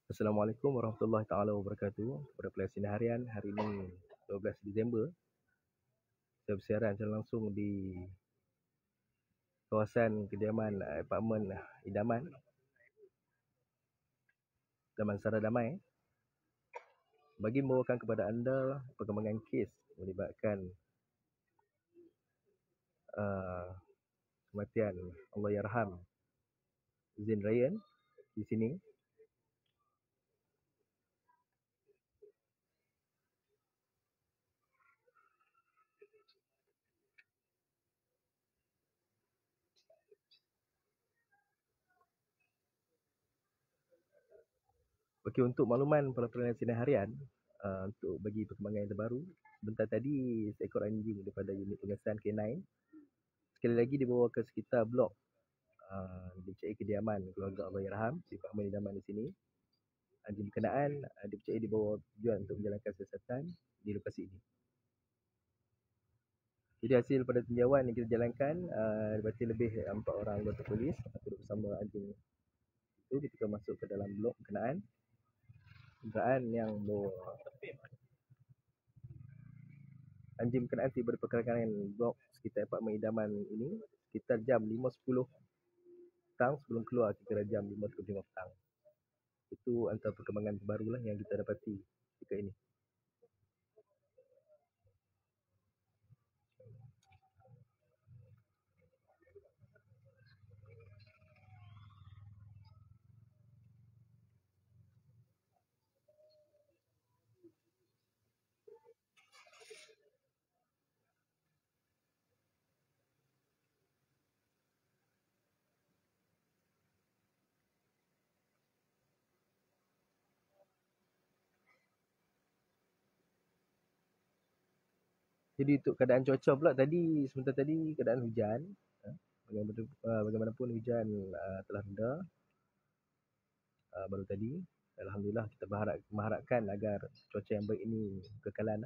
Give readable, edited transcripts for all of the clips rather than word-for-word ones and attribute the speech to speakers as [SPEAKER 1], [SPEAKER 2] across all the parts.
[SPEAKER 1] Assalamualaikum warahmatullahi taala wabarakatuh. Pada pelajar sini harian hari ini 12 Disember, saya bersiaran secara langsung di kawasan kediaman apartmen idaman Damansara Damai bagi membawakan kepada anda perkembangan kes melibatkan kematian Allahyarham Zain Ryan di sini. Okey, untuk makluman para pelajar sini harian, untuk bagi perkembangan yang terbaru, sebentar tadi seekor anjing daripada unit pengesan K9 sekali lagi dibawa ke sekitar blok dipercayai kediaman keluarga Allahyarham di apartmen idaman di sini. Anjing berkenaan dipercayai dibawa tujuan untuk menjalankan siasatan di lokasi ini. Jadi hasil pada tinjauan yang kita jalankan, dapati lebih 4 orang anggota polis duduk bersama anjing itu ketika masuk ke dalam blok berkenaan. Kenderaan yang membawa anjing berkenaan tiba di pergerakan blok sekitar apartmen idaman ini sekitar jam 5.10 petang sebelum keluar kira jam 5.35 petang. Itu antara perkembangan terbarulah yang kita dapati ketika ini. Jadi untuk keadaan cuaca pula tadi, sebentar tadi keadaan hujan. Bagaimanapun hujan telah reda baru tadi. Alhamdulillah kita mengharapkan agar cuaca yang baik ini kekalan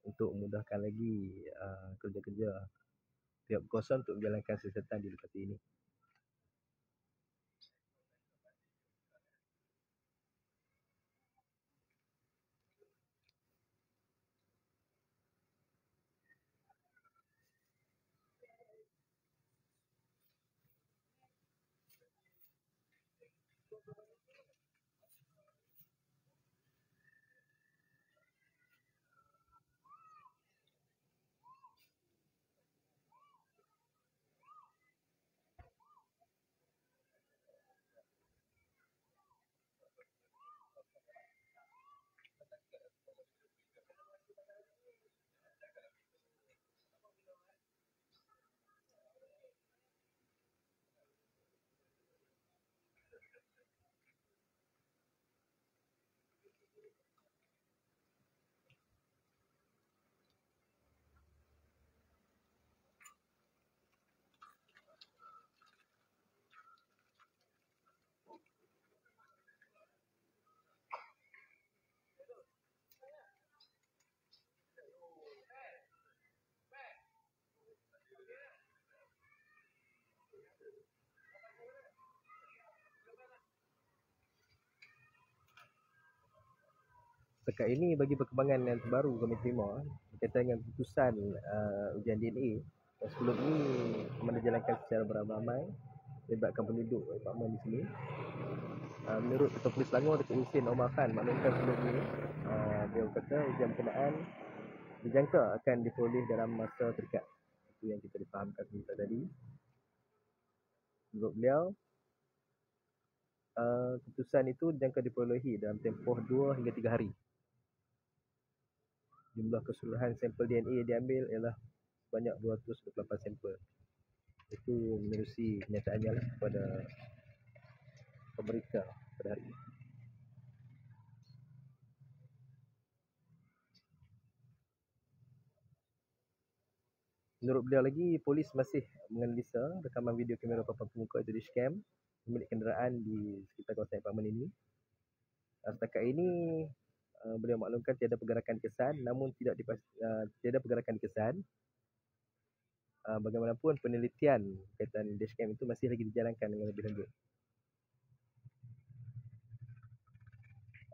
[SPEAKER 1] untuk memudahkan lagi kerja-kerja pihak berkuasa untuk menjalankan siasatan di lokasi ini. Setakat ini bagi perkembangan yang terbaru kami terima berkaitan dengan keputusan ujian DNA yang sebelum ini kami jalankan secara beramai-ramai melibatkan penduduk apartmen di sini. Menurut Ketua Polis Selangor Datuk Husin Omar Khan maklumkan sebelum ini, beliau kata ujian berkenaan dijangka akan diperoleh dalam masa terdekat. Itu yang kita difahamkan sebentar tadi. Menurut beliau, keputusan itu dijangka diperolehi dalam tempoh 2 hingga 3 hari. Jumlah keseluruhan sampel DNA yang diambil ialah sebanyak 228 sampel. Itu menerusi kenyataannya lah kepada pemerintah pada hari ini. Menurut beliau lagi, polis masih menganalisa rakaman video kamera papan pemuka itu dashcam pemilik kenderaan di sekitar kawasan apartmen ini. Setakat ini beliau maklumkan tiada pergerakan kesan, namun tiada pergerakan kesan. Bagaimanapun penelitian kaitan dashcam itu masih lagi dijalankan dengan lebih lanjut.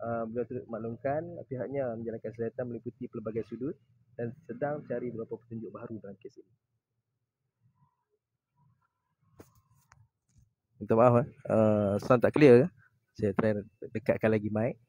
[SPEAKER 1] Beliau turut maklumkan pihaknya menjalankan siasatan meliputi pelbagai sudut dan sedang cari beberapa petunjuk baru dalam kes ini. Minta maaf, sound tak clear ke? Saya try dekatkan lagi mic.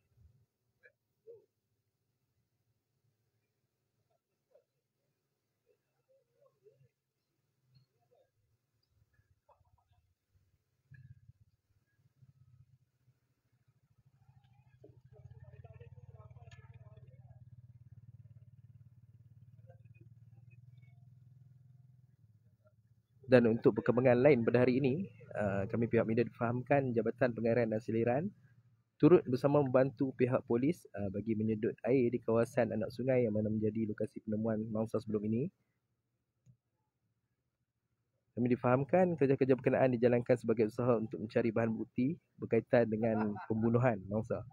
[SPEAKER 1] Dan untuk perkembangan lain pada hari ini, kami pihak media difahamkan Jabatan Pengairan dan Seliran turut bersama membantu pihak polis bagi menyedut air di kawasan anak sungai yang mana menjadi lokasi penemuan mangsa sebelum ini. Kami difahamkan kerja-kerja berkenaan dijalankan sebagai usaha untuk mencari bahan bukti berkaitan dengan pembunuhan mangsa.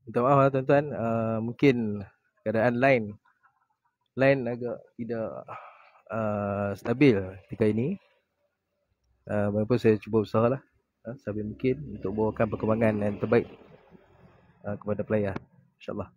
[SPEAKER 1] Minta maaf tuan-tuan, mungkin keadaan lain agak tidak stabil ketika ini. Walaupun saya cuba usahalah sebaik mungkin untuk bawakan perkembangan yang terbaik kepada player, insyaAllah.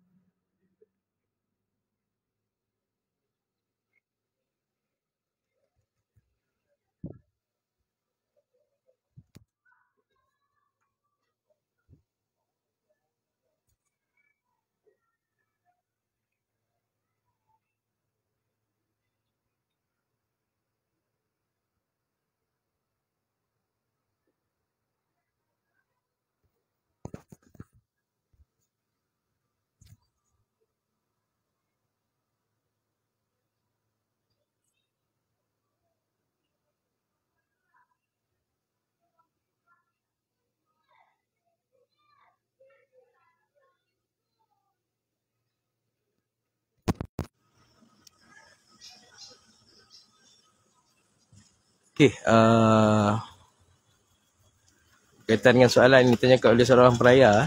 [SPEAKER 1] Okey, kaitan dengan soalan yang ditanyakan oleh seorang peraya,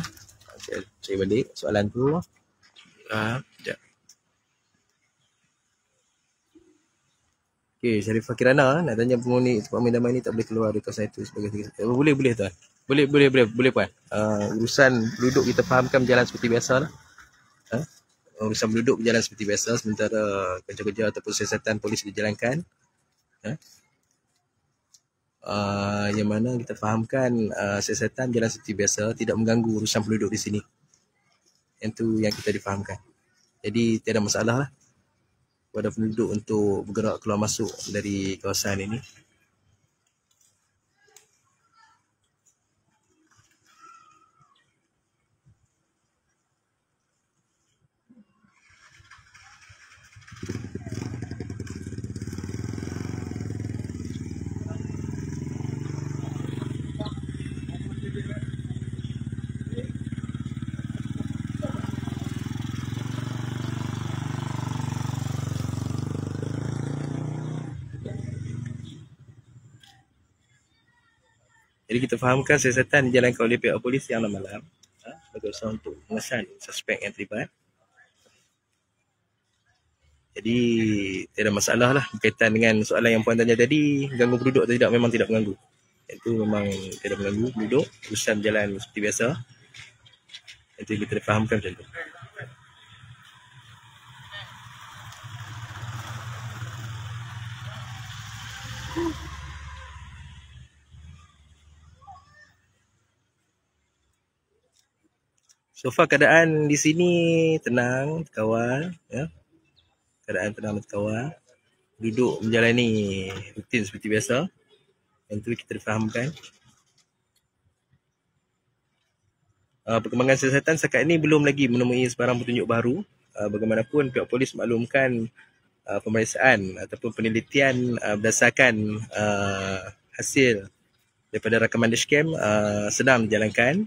[SPEAKER 1] saya cari balik soalan tu. Sekejap. Okey, Syarifah Kirana nak tanya penghuni tempat main damai ni tak boleh keluar dari kawasan itu sebagai boleh tuan. Boleh puan. Urusan penduduk kita fahamkan berjalan seperti biasa lah. Urusan penduduk berjalan seperti biasa sementara kerja-kerja ataupun siasatan polis dijalankan. Yang mana kita fahamkan siasatan jalan seperti biasa, tidak mengganggu urusan penduduk di sini. Yang tu yang kita difahamkan. Jadi tiada masalah lah kepada penduduk untuk bergerak keluar masuk dari kawasan ini. Jadi kita fahamkan siasatan dijalankan oleh pihak polis yang malam sebagai usaha untuk mengesan suspek yang terlibat. Jadi tiada masalah lah berkaitan dengan soalan yang puan tanya tadi, ganggu penduduk atau tidak, memang tidak mengganggu. Itu memang tidak mengganggu penduduk, urusan jalan seperti biasa. Itu kita fahamkan macam tu. So far keadaan di sini tenang, terkawal, ya. Keadaan tenang dan terkawal. Duduk menjalani rutin seperti biasa. Yang itu kita difahamkan. Perkembangan siasatan setakat ini belum lagi menemui sebarang petunjuk baru. Bagaimanapun pihak polis maklumkan pemeriksaan ataupun penelitian berdasarkan hasil daripada rakaman dashcam sedang dijalankan.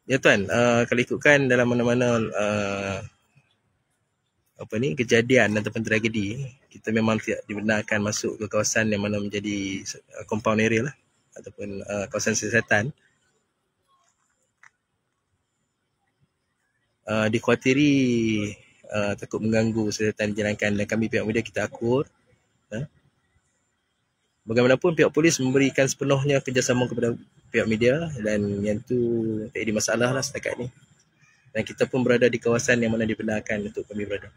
[SPEAKER 1] Ya tuan, kalau ikutkan dalam mana-mana kejadian ataupun tragedi, kita memang tidak dibenarkan masuk ke kawasan yang mana menjadi compound area lah ataupun kawasan siasatan. Dikhawatiri takut mengganggu siasatan dijalankan, dan kami pihak media kita akur. Bagaimanapun pihak polis memberikan sepenuhnya kerjasama kepada pihak media, dan yang tu tak ada masalah lah setakat ni. Dan kita pun berada di kawasan yang mana dibenarkan untuk kami berada.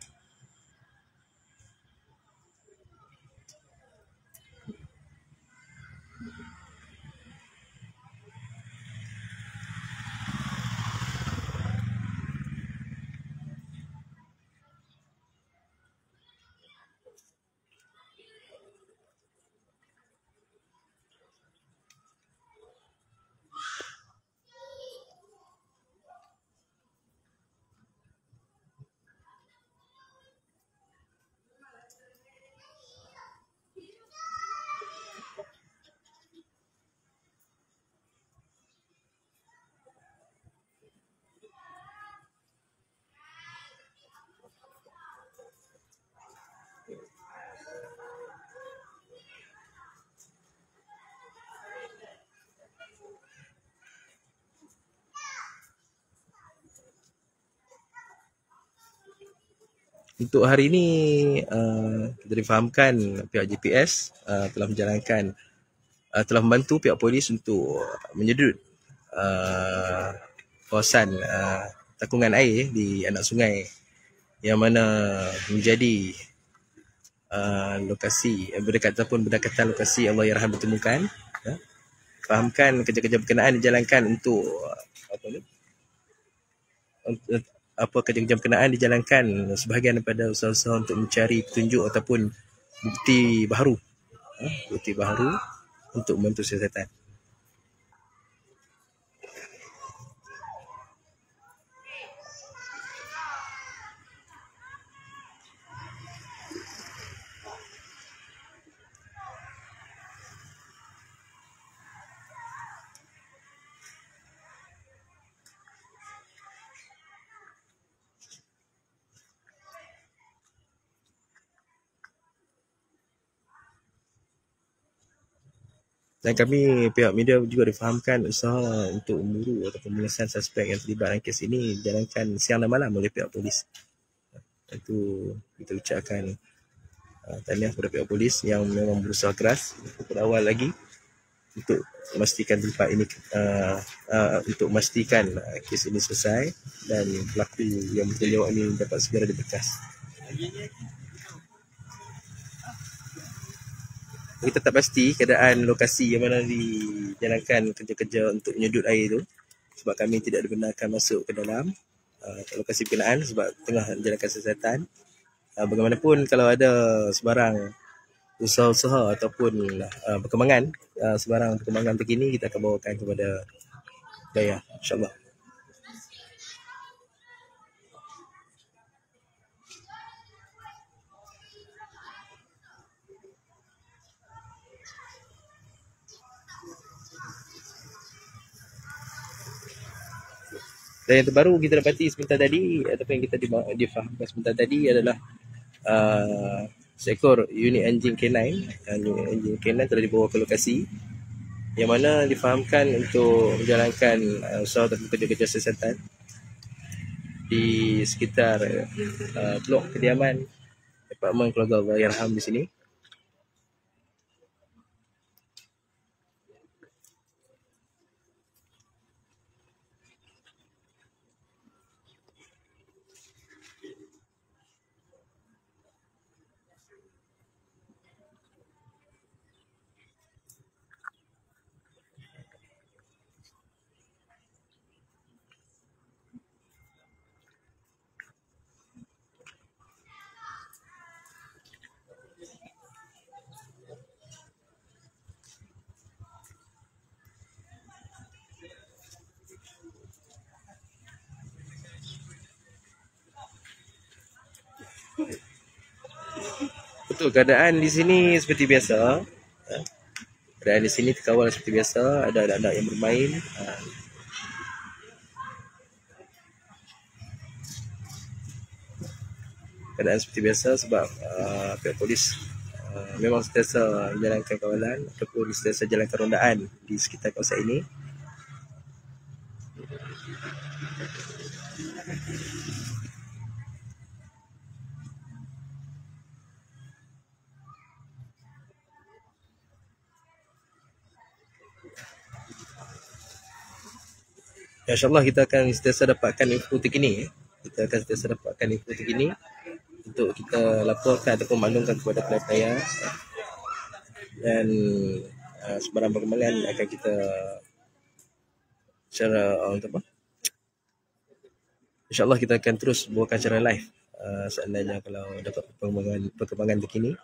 [SPEAKER 1] Untuk hari ini kita difahamkan pihak GPS telah menjalankan telah membantu pihak polis untuk menyedut kawasan takungan air di anak sungai yang mana menjadi lokasi berdekatan lokasi Allahyarham ditemukan. Fahamkan kerja-kerja berkenaan dijalankan untuk kerja-kerja berkenaan dijalankan sebahagian daripada usaha-usaha untuk mencari petunjuk ataupun bukti baharu untuk membantu siasatan. Dan kami pihak media juga difahamkan usaha untuk memburu atau pemulasan suspek yang terlibat dalam kes ini dijalankan siang dan malam oleh pihak polis. Itu kita ucapkan tahniah kepada pihak polis yang memang berusaha keras pada awal lagi untuk memastikan tempat ini untuk memastikan kes ini selesai dan pelaku yang bertanggungjawab ini dapat segera dibekas. Kita tak pasti keadaan lokasi yang mana dijalankan kerja-kerja untuk menyedut air itu, sebab kami tidak dibenarkan masuk ke dalam lokasi berkenaan sebab tengah menjalankan siasatan. Bagaimanapun kalau ada sebarang usaha-usaha ataupun perkembangan terkini, kita akan bawakan kepada Daya, insyaAllah. Dan yang terbaru kita dapati sebentar tadi ataupun yang kita difahamkan sebentar tadi adalah seekor unit anjing K9 telah dibawa ke lokasi yang mana difahamkan untuk menjalankan usaha ataupun kerja-kerja siasatan di sekitar blok kediaman Departemen Keluarga Allahyarham di sini. Betul, keadaan di sini seperti biasa. Keadaan di sini terkawal seperti biasa, ada anak-anak yang bermain. keadaan seperti biasa sebab pihak polis memang sentiasa menjalankan kawalan ataupun sentiasa jalankan rondaan di sekitar kawasan ini. InsyaAllah kita akan sentiasa dapatkan info terkini. Kita akan sentiasa dapatkan info terkini untuk kita laporkan ataupun maklumkan kepada pelayan dan sebarang perkembangan akan kita secara InsyaAllah kita akan terus bawakan secara live seandainya kalau dapat perkembangan terkini.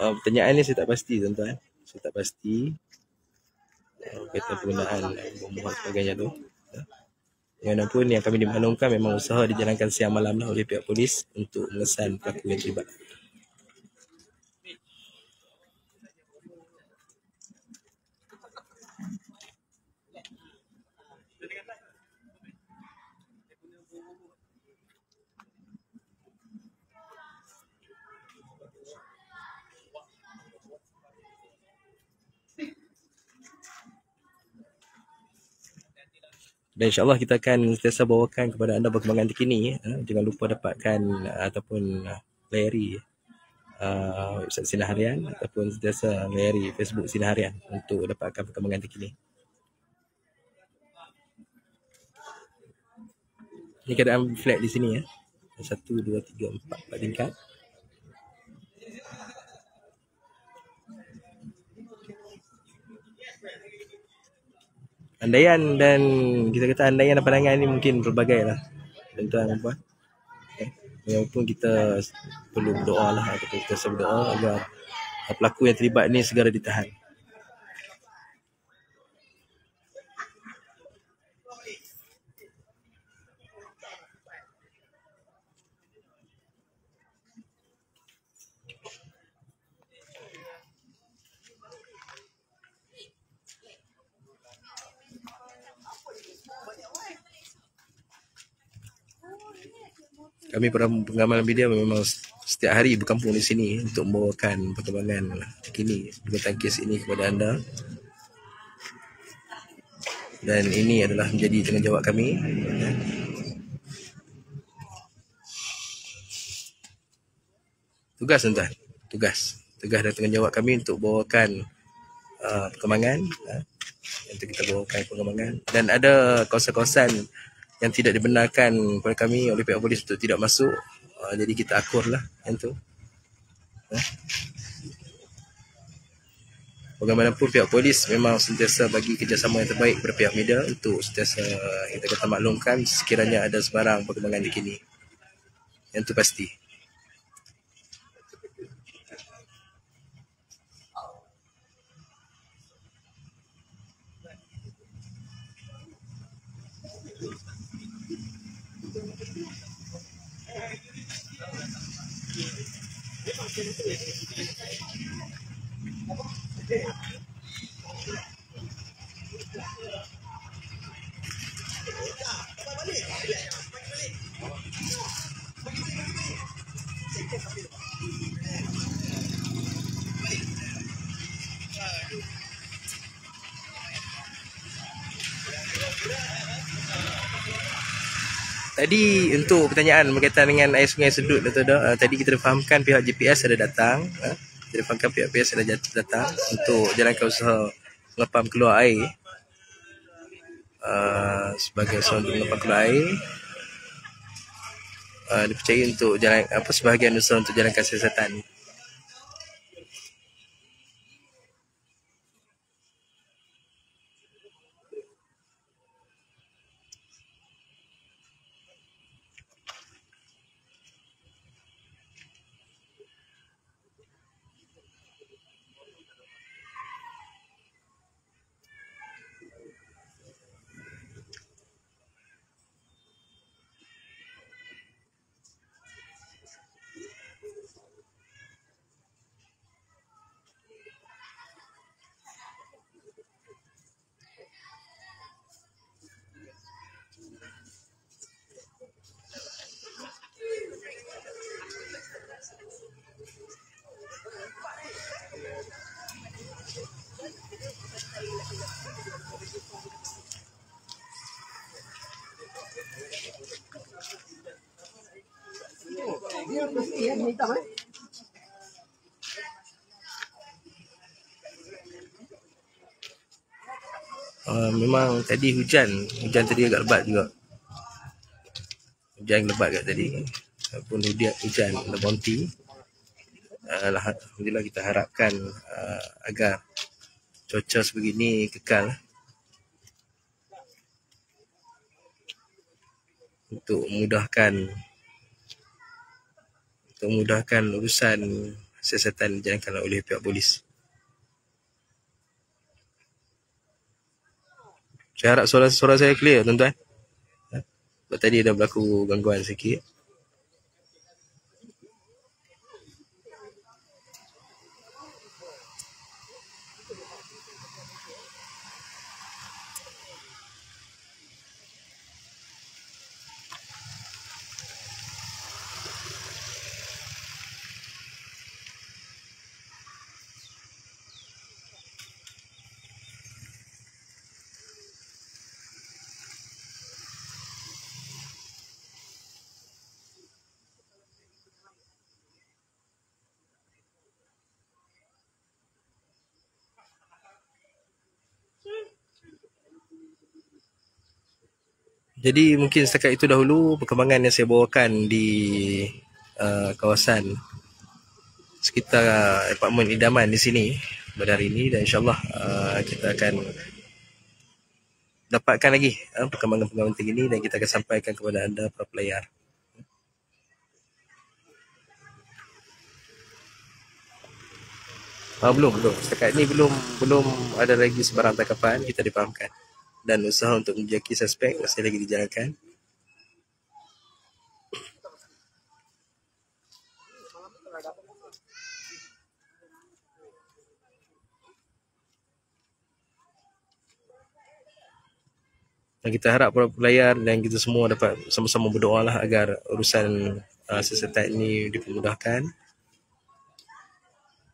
[SPEAKER 1] Pertanyaan ni saya tak pasti tuan-tuan. Saya tak pasti kaitan penggunaan bom dan sebagainya tu. Bagaimanapun yang kami dimaklumkan memang usaha dijalankan siang malam lah oleh pihak polis untuk mengesan pelaku yang terlibat. Dan insyaAllah kita akan sentiasa bawakan kepada anda perkembangan terkini. Jangan lupa dapatkan ataupun layari website Sinar Harian ataupun sentiasa layari Facebook Sinar Harian untuk dapatkan perkembangan terkini. Ini keadaan flat di sini ya. 1, 2, 3, 4 tingkat. Andaian dan kita kata andaian dan pandangan ni mungkin berbagai lah tuan-tuan dan puan. Walaupun kita perlu berdoa lah ataupun kita berdoa agar pelaku yang terlibat ni segera ditahan. Kami pengamal media memang setiap hari berkampung di sini untuk membawakan perkembangan terkini berkaitan kes ini kepada anda. Dan ini adalah menjadi tanggungjawab kami. Tugas tuan-tuan, tugas dan tanggungjawab kami untuk bawakan perkembangan, untuk kita bawakan perkembangan. Dan ada kawasan-kawasan yang tidak dibenarkan kepada kami oleh pihak polis untuk tidak masuk, jadi kita akur lah yang tu. Bagaimanapun pihak polis memang sentiasa bagi kerjasama yang terbaik kepada pihak media untuk sentiasa kita kata maklumkan sekiranya ada sebarang perkembangan terkini. Yang tu pasti. Tadi untuk pertanyaan berkaitan dengan air sungai Sedut, tadi kita fahamkan pihak GPS ada datang. Kita fahamkan pihak GPS ada datang untuk jalankan usaha mengepam keluar air. Sebagai usaha untuk mengepam keluar air. Dipercayai untuk jalan sebahagian usaha untuk jalankan siasatan. Memang tadi hujan tadi agak lebat juga. Hujan lebat kat tadi. Walaupun hujan lebonti. Alhamdulillah kita harapkan agar cuaca sebegini kekal untuk memudahkan urusan siasatan dijalankan oleh pihak polis. Saya harap suara saya clear, tuan-tuan. Sebab tadi ada berlaku gangguan sikit. Jadi mungkin setakat itu dahulu perkembangan yang saya bawakan di kawasan sekitar apartmen idaman di sini pada hari ini, dan insyaAllah kita akan dapatkan lagi perkembangan-perkembangan terkini dan kita akan sampaikan kepada anda para pelayar. Belum. Setakat ini belum ada lagi sebarang tangkapan, kita difahamkan. Dan usaha untuk menjaki suspek masih lagi dijalankan. Dan kita harap para pelayar dan kita semua dapat sama-sama berdoa lah agar urusan siasatan ini dipermudahkan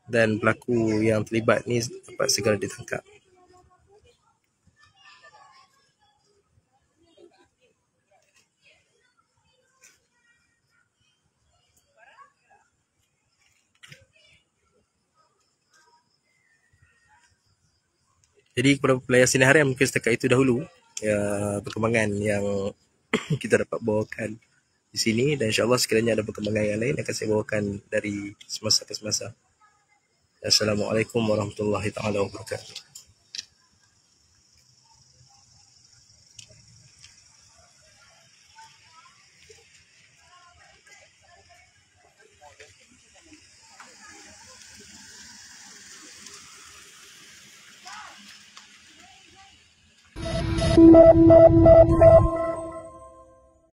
[SPEAKER 1] dan pelaku yang terlibat ni dapat segera ditangkap. Jadi kepada pelayar Sinar Harian mungkin setakat itu dahulu perkembangan yang kita dapat bawakan di sini, dan insyaAllah sekiranya ada perkembangan yang lain akan saya bawakan dari semasa ke semasa. Assalamualaikum warahmatullahi taala wabarakatuh.